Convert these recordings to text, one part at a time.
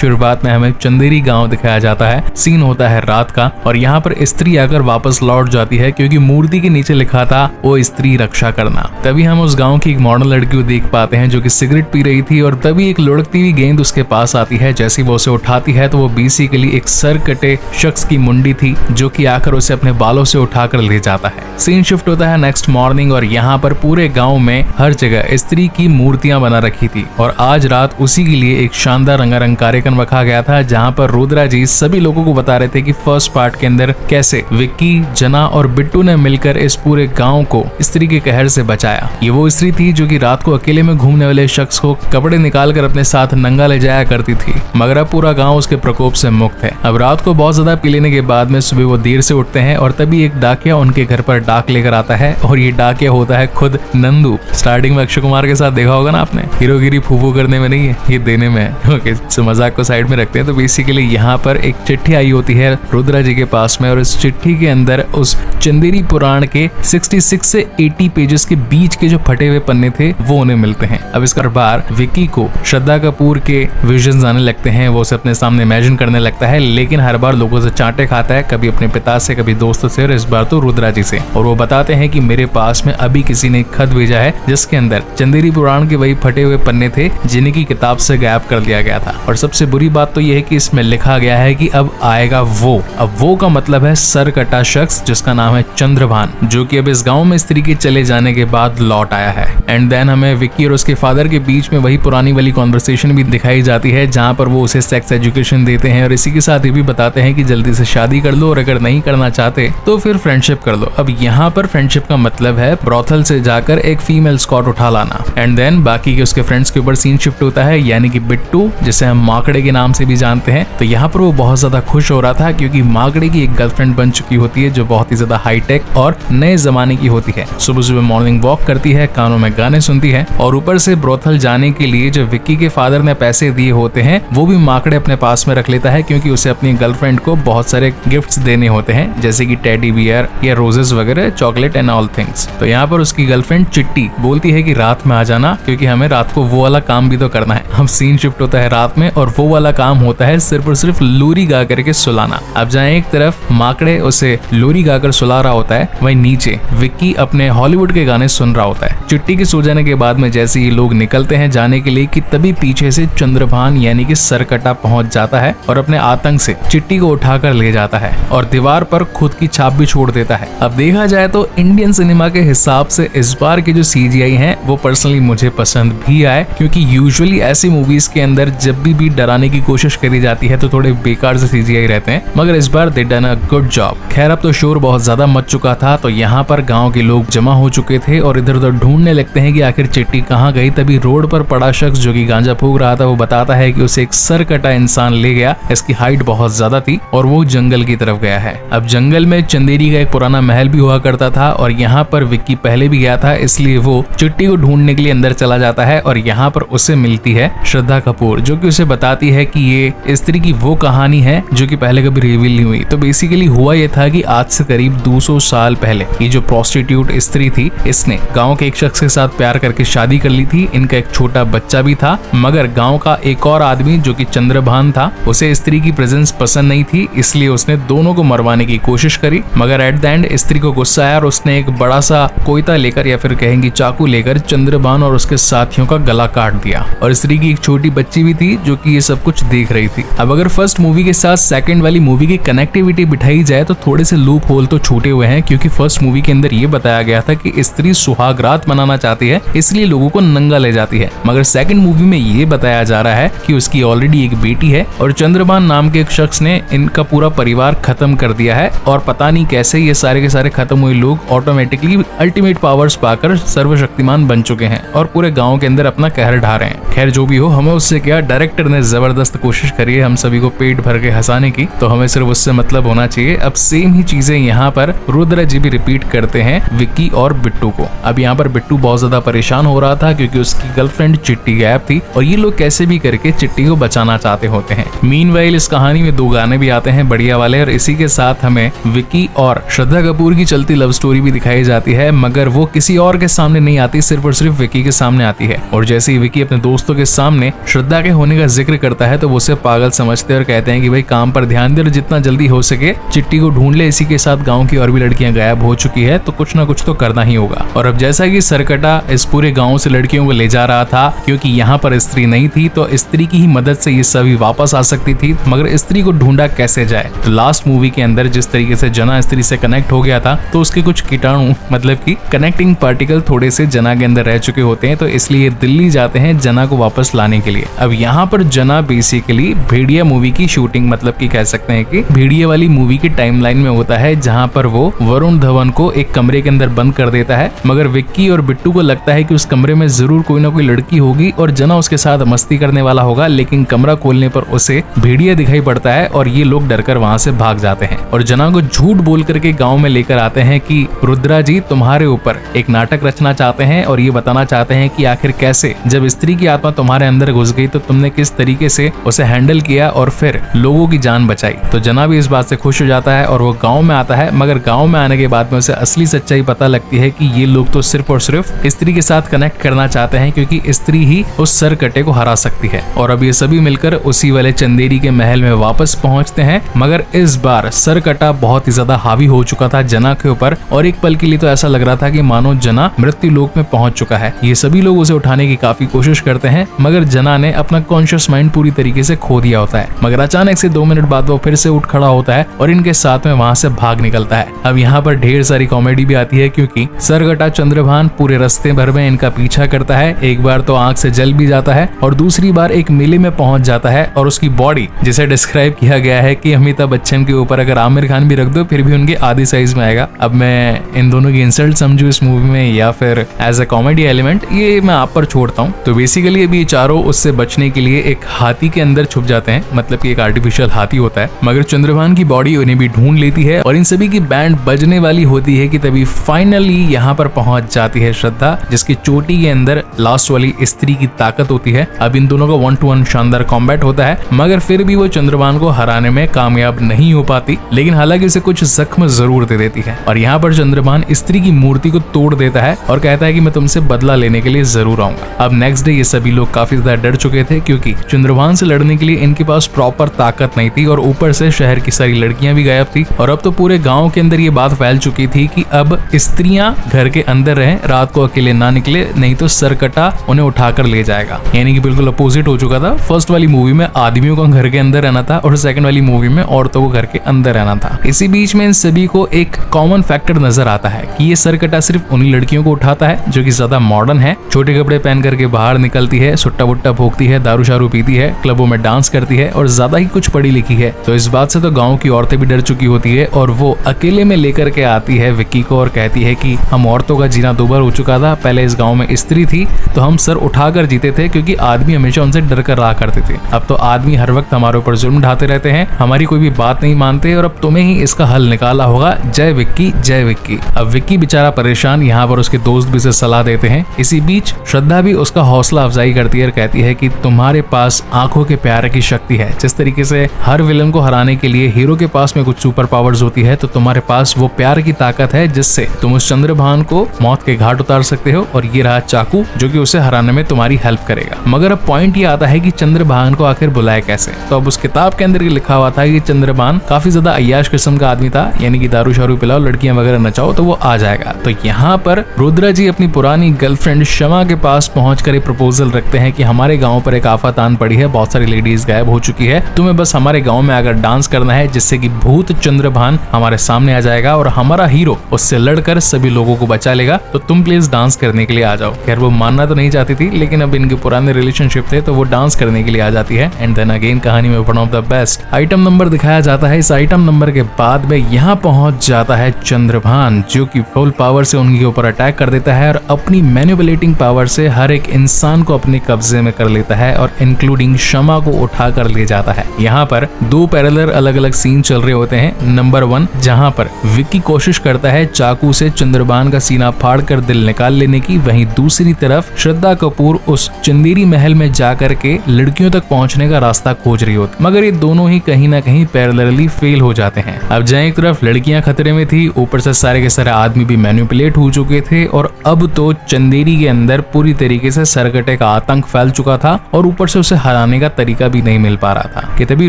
शुरुआत में हमें चंदेरी गांव दिखाया जाता है। सीन होता है रात का और यहाँ पर स्त्री आकर वापस लौट जाती है क्योंकि मूर्ति के नीचे लिखा था वो स्त्री रक्षा करना। तभी हम उस गांव की एक मॉडर्न लड़की को देख पाते हैं जो कि सिगरेट पी रही थी और तभी एक लुढ़कती हुई गेंद उसके पास आती है। जैसे वो उसे उठाती है तो वो बेसिकली एक सर कटे शख्स की मुंडी थी जो कि आकर उसे अपने बालों से उठाकर ले जाता है। सीन शिफ्ट होता है नेक्स्ट मॉर्निंग और यहाँ पर पूरे गाँव में हर जगह स्त्री की मूर्तियां बना रखी थी और आज रात उसी के लिए एक शानदार रंगारंग कार्यक्रम रखा गया था जहां पर रुद्रा जी सभी लोगों को बता रहे थे कि फर्स्ट पार्ट के अंदर कैसे विक्की, जना और बिट्टू ने मिलकर इस पूरे गांव को स्त्री के कहर से बचाया। ये वो स्त्री थी जो कि रात को अकेले में घूमने वाले शख्स को कपड़े निकालकर अपने साथ नंगा ले जाया करती थी, मगर अब पूरा गांव उसके प्रकोप से मुक्त है। अब रात को बहुत ज्यादा पी लेने के बाद में सुबह वो देर से उठते हैं और तभी एक डाकिया उनके घर पर डाक लेकर आता है और ये डाकिया होता है खुद नंदू। स्टार्टिंग में अक्षय कुमार के साथ देखा होगा ना आपने, हीरोगिरी फूफू करने में नहीं है, ये देने में है। ओके, सो मजाक को साइड में रखते हैं। तो बेसिकली यहाँ पर एक चिट्ठी आई होती है रुद्रा जी के पास में और इस चिट्ठी के अंदर उस चंदेरी पुराण के 66 से 80 पेजेस के बीच के जो फटे हुए पन्ने थे वो उन्हें मिलते हैं। अब इस बार विक्की को श्रद्धा कपूर के विजन्स आने लगते हैं, वो उसे अपने सामने इमेजिन करने लगता है, लेकिन हर बार लोगों से चांटे खाता है, कभी अपने पिता से, कभी दोस्तों से और इस बार तो रुद्रा जी से। और वो बताते हैं कि मेरे पास में अभी किसी ने खत भेजा है जिसके अंदर चंदेरी पुराण के वही फटे हुए पन्ने थे जिन्हें की किताब से गायब कर दिया गया था। और सबसे बुरी बात तो यह है कि इसमें लिखा गया है कि अब आएगा वो। अब वो का मतलब है सर कटा शख्स जिसका नाम है चंद्रभान, जो कि अब इस गांव में स्त्री के चले जाने के बाद लौट आया है। एंड देन हमें विक्की और उसके फादर के बीच में वही पुरानी वाली कॉन्वर्सेशन भी दिखाई जाती है जहां पर वो उसे सेक्स एजुकेशन देते हैं और इसी के साथ ये भी बताते हैं कि जल्दी से शादी कर लो और अगर नहीं करना चाहते तो फिर फ्रेंडशिप कर लो। अब यहाँ पर फ्रेंडशिप का मतलब है ब्रॉथल से जाकर एक फीमेल स्कॉट उठा लाना। एंड देन बाकी के उसके फ्रेंड्स के ऊपर सीन शिफ्ट होता है, यानी कि बिट्टू जिसे हम माकड़े के नाम से भी जानते हैं। तो यहाँ पर वो बहुत ज्यादा खुश हो रहा था क्योंकि माकड़े की एक गर्लफ्रेंड बन चुकी होती है जो बहुत ही ज्यादा हाईटेक और नए जमाने की होती है। सुबह सुबह मॉर्निंग वॉक करती है, कानों में गाने सुनती है और ऊपर से ब्रोथल जाने के लिए जो विक्की के फादर ने पैसे दिए होते हैं वो भी माकड़े अपने पास में रख लेता है क्योंकि उसे अपनी गर्लफ्रेंड को बहुत सारे गिफ्ट्स देने होते हैं जैसे कि टेडी बियर या रोजेस वगैरह, चॉकलेट एंड ऑल थिंग्स। तो यहाँ पर उसकी गर्लफ्रेंड चिट्टी बोलती है कि रात में आ जाना क्योंकि हमें रात को वो वाला काम भी तो करना है। हम सीन शिफ्ट होता है रात में और वो वाला काम होता है सिर्फ और सिर्फ लोरी गा करके सुलाना। अब जहाँ एक तरफ माकड़े उसे लोरी गाकर सुला रहा होता है, वहीं नीचे विक्की अपने हॉलीवुड के गाने सुन रहा होता है। चिट्टी के सो जाने के बाद में जैसे ये लोग निकलते हैं जाने के लिए कि तभी पीछे से चंद्रभान यानी कि सरकटा पहुंच जाता है और अपने आतंक से चिट्टी को उठाकर ले जाता है और दीवार पर खुद की छाप भी छोड़ देता है। अब देखा जाए तो इंडियन सिनेमा के हिसाब से इस बार के जो CGI हैं वो पर्सनली मुझे पसंद भी आए क्योंकि यूजुअली ऐसी मूवीज के अंदर जब भी डराने की कोशिश करी जाती है तो थोड़े बेकार से CGI रहते हैं, मगर इस बार they done a good job. खैर अब तो शोर बहुत ज्यादा मच चुका था तो यहाँ पर गांव के लोग जमा हो चुके थे और इधर उधर ढूंढने लगते हैं कि आखिर चिट्टी कहाँ गई। तभी रोड पर पड़ा शख्स जो कि गांजा फूंक रहा था वो बताता है कि उसे एक सर कटा इंसान ले गया, इसकी हाइट बहुत ज्यादा थी और वो जंगल की तरफ गया है। अब जंगल में चंदेरी का एक पुराना महल भी हुआ करता था और यहाँ पर विक्की पहले भी गया था, इसलिए वो चिट्टी को ढूंढने के लिए अंदर चला जाता है और यहाँ पर उसे मिलती है श्रद्धा कपूर जो कि उसे बताती है कि ये स्त्री की वो कहानी है जो कि पहले कभी रिवील नहीं हुई। तो बेसिकली हुआ ये था कि आज से करीब 200 साल पहले ये जो प्रोस्टिट्यूट स्त्री थी इसने गांव के एक शख्स के साथ प्यार करके शादी कर ली थी। इनका एक छोटा बच्चा भी था, मगर गांव का एक और आदमी जो कि चंद्रभान था उसे स्त्री की प्रेजेंस पसंद नहीं थी, इसलिए उसने दोनों को मरवाने की कोशिश करी, मगर एट द एंड स्त्री को गुस्सा आया और उसने एक बड़ा सा कोयता लेकर या फिर कहेंगे चाकू लेकर चंद्रभान और उसके साथियों का गला काट दिया। और स्त्री की एक छोटी बच्ची भी थी जो कि ये सब कुछ देख रही थी। अब अगर फर्स्ट मूवी के साथ सेकंड वाली मूवी की कनेक्टिविटी बिठाई जाए तो थोड़े से लूप होल तो छूटे हुए हैं क्योंकि फर्स्ट मूवी के अंदर ये बताया गया था कि स्त्री सुहाग रात मनाना चाहती है इसलिए लोगों को नंगा ले जाती है, मगर सेकंड मूवी में ये बताया जा रहा है कि उसकी ऑलरेडी एक बेटी है और चंद्रभान नाम के एक शख्स ने इनका पूरा परिवार खत्म कर दिया है और पता नहीं कैसे ये सारे के सारे खत्म हुए लोग ऑटोमेटिकली अल्टीमेट पावर्स पाकर सर्वशक्तिमान बन चुके हैं और पूरे गाँव के अंदर अपना कहर ढा रहे हैं। खैर जो भी हो, हमें उससे क्या, डायरेक्टर ने जबरदस्त कोशिश करी है हम सभी को पेट भर के हंसाने की, तो हमें सिर्फ उससे मतलब होना चाहिए। अब सेम ही चीजें यहाँ पर रुद्रा जी भी रिपीट करते हैं विक्की और बिट्टू को। अब यहाँ पर बिट्टू बहुत ज्यादा परेशान हो रहा था क्योंकि उसकी गर्लफ्रेंड चिट्टी गायब थी और ये लोग कैसे भी करके चिट्टी को बचाना चाहते होते हैं। मीनवाइल इस कहानी में 2 गाने भी आते हैं बढ़िया वाले और इसी के साथ हमें विक्की और श्रद्धा कपूर की चलती लव स्टोरी भी दिखाई जाती है, मगर वो किसी और के सामने नहीं आती, सिर्फ और सिर्फ विक्की के सामने आती है। और जैसे ही विक्की अपने दोस्तों के सामने श्रद्धा के होने का जिक्र करता है तो वो उसे पागल समझते हैं और कहते हैं कि भाई काम पर ध्यान दे और जितना जल्दी हो सके चिट्टी को ढूंढ ले। इसी के साथ गांव की और भी लड़कियां गायब हो चुकी है तो कुछ ना कुछ तो करना ही होगा। और अब जैसा कि सरकटा इस पूरे गांव से लड़कियों को ले जा रहा था, क्योंकि यहाँ पर स्त्री नहीं थी तो स्त्री की ही मदद से ये सभी वापस आ सकती थी, मगर स्त्री को ढूंढा कैसे जाए। तो लास्ट मूवी के अंदर जिस तरीके से जना स्त्री से कनेक्ट हो गया था तो उसके कुछ कीटाणु मतलब कि कनेक्टिंग पार्टिकल थोड़े से जना के अंदर रह चुके होते हैं, तो इसलिए दिल्ली जाते हैं जना को वापस लाने के लिए। अब यहाँ पर जना बेसिकली भेड़िया मूवी की शूटिंग मतलब कि कह सकते हैं कि भेड़िया वाली मूवी की टाइमलाइन में होता है, जहाँ पर वो वरुण धवन को एक कमरे के अंदर बंद कर देता है, मगर विक्की और बिट्टू को लगता है कि उस कमरे में जरूर कोई ना कोई लड़की होगी और जना उसके साथ मस्ती करने वाला होगा, लेकिन कमरा खोलने पर उसे भेड़िया दिखाई पड़ता है और ये लोग डरकर वहाँ से भाग जाते हैं और जना को झूठ बोल करके गाँव में लेकर आते हैं कि रुद्रा जी तुम्हारे ऊपर एक नाटक रचना चाहते हैं और ये बताना चाहते हैं कि आखिर कैसे जब स्त्री की आत्मा तुम्हारे अंदर घुस गई तो तुमने किस तरीके से उसे हैंडल किया और फिर लोगों की जान बचाई। तो जना भी इस बात से खुश हो जाता है और वो गांव में आता है, मगर गांव में आने के बाद में उसे असली सच्चाई पता लगती है कि ये लोग तो सिर्फ और सिर्फ स्त्री के साथ कनेक्ट करना चाहते हैं, क्योंकि स्त्री ही उस सरकटे को हरा सकती है। और अब ये सभी मिलकर उसी वाले चंदेरी के महल में वापस पहुंचते हैं, मगर इस बार सरकटा बहुत ही ज्यादा हावी हो चुका था जना के ऊपर और एक पल के लिए तो ऐसा लग रहा था कि मानो जना मृत्यु लोक में पहुंच चुका है। ये सभी लोग उसे उठाने की काफी कोशिश करते हैं, मगर जना ने अपना कॉन्शियस माइंड पूरी तरीके से खो दिया होता है। मगर अचानक से 2 मिनट बाद वो फिर से उठ खड़ा होता है और इनके साथ में वहां से भाग निकलता है। अब यहाँ पर ढेर सारी कॉमेडी भी आती है, क्योंकि सरकटा चंद्रभान पूरे रास्ते भर में इनका पीछा करता है। एक बार तो आंख से जल भी जाता है और दूसरी बार एक मेले में पहुंच जाता है और उसकी बॉडी जिसे डिस्क्राइब किया गया है कि अमिताभ बच्चन के ऊपर अगर आमिर खान भी रख दो फिर भी उनके आधी साइज में आएगा। अब मैं इन दोनों की इंसल्ट समझू इस मूवी में या फिर एज अ कॉमेडी एलिमेंट, ये मैं आप पर छोड़ता हूँ। तो बेसिकली अभी चारों उससे बचने के लिए एक हाथी के अंदर छुप जाते हैं, मतलब कि एक आर्टिफिशियल हाथी होता है, मगर चंद्रभान की बॉडी उन्हें भी ढूंढ लेती है और इन सभी की बैंड बजने वाली होती है कि तभी फाइनली यहाँ पर पहुंच जाती है श्रद्धा, जिसकी चोटी के अंदर लास्ट वाली स्त्री की ताकत होती है। अब इन दोनों का 1-to-1 शानदार कॉम्बैट होता है, मगर फिर भी वो चंद्रभान को हराने में कामयाब नहीं हो पाती, लेकिन हालांकि उसे कुछ जख्म जरूर दे देती है। और यहाँ पर चंद्रभान स्त्री की मूर्ति को तोड़ देता है और कहता है कि मैं तुमसे बदला लेने के लिए जरूर आऊंगा। अब नेक्स्ट डे ये सभी लोग काफी ज्यादा डर चुके थे, क्योंकि चंद्रभान से लड़ने के लिए इनके पास प्रॉपर ताकत नहीं थी और ऊपर से शहर की सारी लड़कियां भी गायब थी। और अब तो पूरे गांव के अंदर ये बात फैल चुकी थी कि अब स्त्रियां घर के अंदर रहें, रात को अकेले ना निकले, नहीं तो सरकटा उन्हें उठाकर ले जाएगा। यानी कि बिल्कुल अपोजिट हो चुका था। फर्स्ट वाली मूवी में आदमियों को घर के अंदर रहना था और सेकंड वाली मूवी में औरतों को घर के अंदर रहना था। इसी बीच में इन सभी को एक कॉमन फैक्टर नजर आता है कि ये सरकटा सिर्फ उन्हीं लड़कियों को उठाता है जो कि ज्यादा मॉडर्न है, छोटे कपड़े पहन करके बाहर निकलती है, सुट्टा बुट्टा भोगती है, दारू शारू पीती है, क्लबों में डांस करती है और ज्यादा ही कुछ पढ़ी लिखी है। तो इस बात से तो गांव की औरतें भी डर चुकी होती है और वो अकेले में लेकर के आती है विक्की को और कहती है कि हम औरतों का जीना दोबार हो चुका था, पहले इस गांव में स्त्री थी तो हम सर उठाकर जीते थे, क्योंकि आदमी हमेशा उनसे डर कर रहा करते थे। अब तो आदमी हर वक्त हमारे ऊपर जुल्म ढाते रहते हैं, हमारी कोई भी बात नहीं मानते और अब तुम्हें ही इसका हल निकाला होगा। जय विक्की, जय विक्की। अब विक्की बेचारा परेशान, यहाँ पर उसके दोस्त भी उसे सलाह देते हैं। इसी बीच श्रद्धा भी उसका हौसला अफजाई करती है और कहती है कि तुम्हारे पास आंखों के प्यार की शक्ति है। जिस तरीके से हर विलन को हराने के लिए हीरो के पास में कुछ सुपर पावर्स होती है, तो तुम्हारे पास वो प्यार की ताकत है जिससे तुम उस चंद्रभान को मौत के घाट उतार सकते हो। और ये रहा चाकू जो कि उसे हराने में तुम्हारी हेल्प करेगा। मगर अब पॉइंट ये आता है कि चंद्रभान को आखिर बुलाए कैसे। तो अब उस किताब के अंदर लिखा हुआ था कि चंद्रभान काफी ज्यादा अय्याश किस्म का आदमी था, यानी कि दारू शारू पिलाओ, लड़कियां वगैरह नचाओ तो वो आ जाएगा। तो यहाँ पर रुद्रा जी अपनी पुरानी गर्लफ्रेंड शमा के पास पहुंचकर एक प्रपोजल रखते हैं कि हमारे गांव पर एक आफत आन पड़ी है, बहुत सारी लेडीज गायब हो चुकी है, तुम्हें बस हमारे गांव में आकर डांस करना है, जिससे कि भूत चंद्रभान हमारे सामने आ जाएगा और हमारा हीरो उससे लड़कर सभी लोगों को बचा लेगा। तो तुम प्लीज डांस करने के लिए आ जाओ। खैर वो मानना तो नहीं चाहती थी, लेकिन अब इनके पुराने रिलेशनशिप थे तो वो डांस करने के लिए आ जाती है। एंड देन अगेन कहानी में one of the best item number दिखाया जाता है। इस आइटम नंबर के बाद में यहाँ पहुंच जाता है चंद्रभान, जो कि फुल पावर से उनके ऊपर अटैक कर देता है और अपनी मैनिपुलेटिंग पावर से हर एक इंसान को अपने कब्जे में कर लेता है और इंक्लूडिंग शमा को उठा कर ले जाता है। यहाँ पर 2 पैरेलल अलग अलग सीन चल रहे होते हैं। नंबर 1 जहाँ पर विक्की कोशिश करता है चाकू से चंद्रभान का सीना फाड़ कर दिल निकाल लेने की, वहीं दूसरी तरफ श्रद्धा कपूर उस चंदेरी महल में जाकर के लड़कियों तक पहुंचने का रास्ता खोज रही होती, मगर ये दोनों ही कहीं ना कहीं पैरेलली फेल हो जाते हैं। अब जहाँ एक तरफ लड़कियां खतरे में थी, ऊपर से सारे के सारे आदमी भी मैनिपुलेट हो चुके थे और अब तो चंदेरी के अंदर पूरी तरीके से सरकटे का आतंक फैल चुका था और ऊपर से उसे हराने हराने का तरीका भी नहीं मिल पा रहा था कि तभी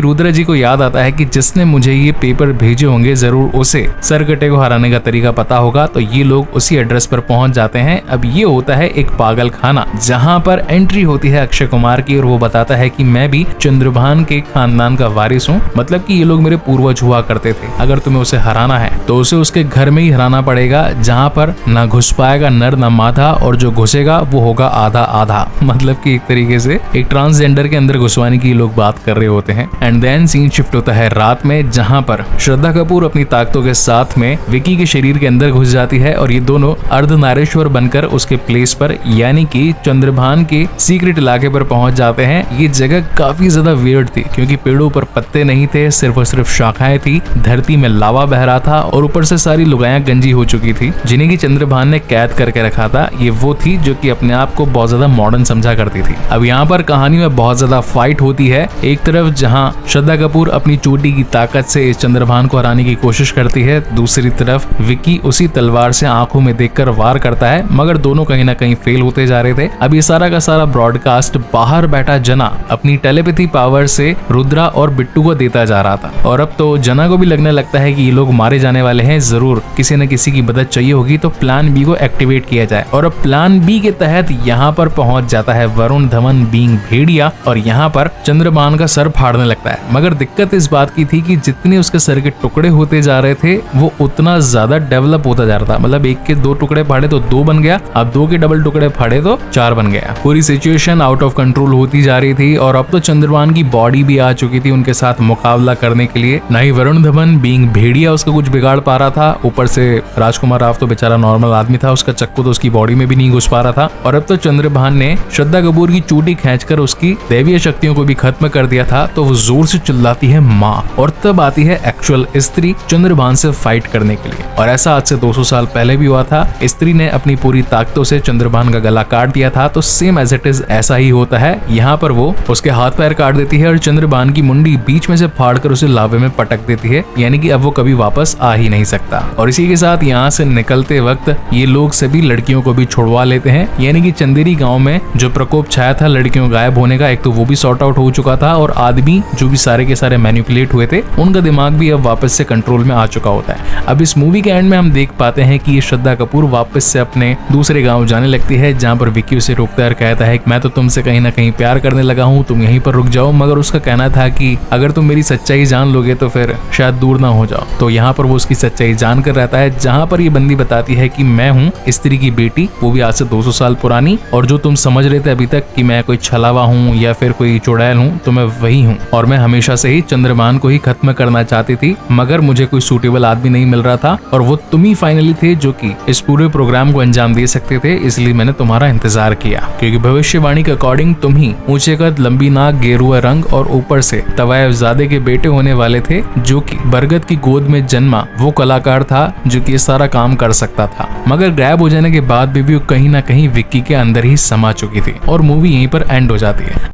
रुद्र जी को याद आता है कि जिसने मुझे ये पेपर भेजे होंगे जरूर उसे सरकटे को हराने का तरीका पता होगा। तो ये लोग उसी एड्रेस पर पहुंच जाते हैं। अब ये होता है एक पागल खाना जहां पर एंट्री होती है अक्षय कुमार की और वो बताता है कि मैं भी चंद्रभान के खानदान का वारिस हूँ, मतलब कि ये लोग मेरे पूर्वज हुआ करते थे। अगर तुम्हें उसे हराना है तो उसे उसके घर में ही हराना पड़ेगा जहाँ पर ना घुस पाएगा नर न मादा, और जो घुसेगा वो होगा आधा आधा। मतलब कि एक तरीके से एक ट्रांसजेंडर के अंदर घुसवाने की लोग बात कर रहे होते हैं। एंड देन सीन शिफ्ट होता है रात में जहाँ पर श्रद्धा कपूर अपनी ताकतों के साथ में विकी के शरीर के अंदर घुस जाती है और ये दोनों अर्धनारीश्वर बनकर उसके प्लेस पर यानी कि चंद्रभान के सीक्रेट इलाके पर पहुंच जाते हैं। ये जगह काफी ज्यादा वियर्ड थी क्योंकि पेड़ों पर पत्ते नहीं थे, सिर्फ और सिर्फ शाखाएं थी, धरती में लावा बह रहा था और ऊपर से सारी लुगाइयां गंजी हो चुकी थी जिन्हें की चंद्रभान ने कैद करके रखा था। ये वो थी जो कि अपने आप को बहुत ज्यादा मॉडर्न समझा करती थी। अब यहाँ पर कहानी में बहुत ज्यादा फाइट होती है। एक तरफ जहाँ श्रद्धा कपूर अपनी चोटी की ताकत से इस चंद्रभान को हराने की कोशिश करती है, दूसरी तरफ विकी उसी तलवार से आंखों में देखकर वार करता है, मगर दोनों कहीं ना कहीं फेल होते जा रहे थे। अब ये सारा का सारा ब्रॉडकास्ट बाहर बैठा जना अपनी टेलीपैथी पावर से रुद्रा और बिट्टू को देता जा रहा था और अब तो जना को भी लगने लगता है कि ये लोग मारे जाने वाले हैं, जरूर किसी न किसी की मदद चाहिए होगी, तो प्लान बी को एक्टिवेट किया जाए। और अब प्लान बी के तहत यहाँ पर पहुंच जाता है वरुण धवन बीइंग भेड़िया और यहाँ पर चंद्रभान का सर फाड़ने लगता है। मगर दिक्कत इस बात की थी कि जितने उसके सर के टुकड़े होते जा रहे थे वो उतना ज्यादा डेवलप होता जा रहा था। मतलब एक के 2 टुकड़े फाड़े तो 2 बन गया, अब 2 के डबल टुकड़े फाड़े तो 4 बन गया। पूरी सिचुएशन आउट ऑफ कंट्रोल होती जा रही थी और अब तो चंद्रभान की बॉडी भी आ चुकी थी उनके साथ मुकाबला करने के लिए। ना ही वरुण धवन बीइंग भेड़िया उसका कुछ बिगाड़ पा रहा था, ऊपर से राजकुमार राव तो बेचारा नॉर्मल आदमी था, उसका चक्कू तो उसकी बॉडी में भी नहीं घुस पा रहा था। और अब तो चंद्रभान ने श्रद्धा कपूर की चोटी खींचकर उसकी दैवीय शक्तियों को भी खत्म कर दिया था। तो वो जोर से चिल्लाती है माँ, और तब आती है एक्चुअल स्त्री चंद्रभान से फाइट करने के लिए। और ऐसा आज से 200 साल पहले भी हुआ था। स्त्री ने अपनी पूरी ताकतों से चंद्रभान का गला काट दिया था, तो सेम एज इट इज ऐसा ही होता है। यहाँ पर वो उसके हाथ पैर काट देती है और चंद्रभान की मुंडी बीच में से फाड़कर उसे लावे में पटक देती है, यानी कि अब वो कभी वापस आ ही नहीं सकता। और इसी के साथ यहाँ से निकलते वक्त ये लोग सभी लड़कियों को भी छुड़वा लेते हैं, यानी कि चंदेरी गांव में जो प्रकोप छाया था लड़कियों गायब होने का, एक तो वो भी सॉर्ट आउट हो चुका था और आदमी जो भी सारे के सारे मैनिपुलेट हुए थे उनका दिमाग भी अब वापस से कंट्रोल में आ चुका होता है। अब इस मूवी के एंड में हम देख पाते हैं कि ये श्रद्धा कपूर वापस से अपने दूसरे गांव जाने लगती है जहां पर विक्की उसे रोकता है और कहता है कि मैं तो तुमसे कहीं ना कहीं प्यार करने लगा हूं, तुम यहीं पर रुक जाओ। मगर उसका कहना था कि अगर तुम मेरी सच्चाई जान लोगे तो फिर शायद दूर ना हो जाओ। तो यहाँ पर वो उसकी सच्चाई जान कर रहता है, जहाँ पर ये बंदी बताती है कि मैं हूँ स्त्री की बेटी, वो भी आज से 200 साल पुरानी, और जो तुम समझ रहे थे अभी तक कि मैं कोई छलावा हूँ या फिर कोई चुड़ैल हूँ, तो मैं वही हूँ। और मैं हमेशा से ही चंद्रभान को ही खत्म करना चाहती थी, मगर मुझे कोई सूटेबल आदमी नहीं मिल रहा था और वो तुम ही फाइनली थे जो कि इस पूरे प्रोग्राम को अंजाम दे सकते थे, इसलिए मैंने तुम्हारा इंतजार किया, क्योंकि भविष्यवाणी के अकॉर्डिंग तुम ही ऊंचे कद, लंबी नाक, गेरुआ रंग और ऊपर से तवायफजादे के बेटे होने वाले थे, जो कि बरगद की गोद में जन्मा वो कलाकार था जो कि ये सारा काम कर सकता था। मगर गायब हो जाने के बाद भी वो कहीं ना कहीं विक्की के अंदर ही समा चुकी थी और मूवी यहीं पर एंड हो जाती है।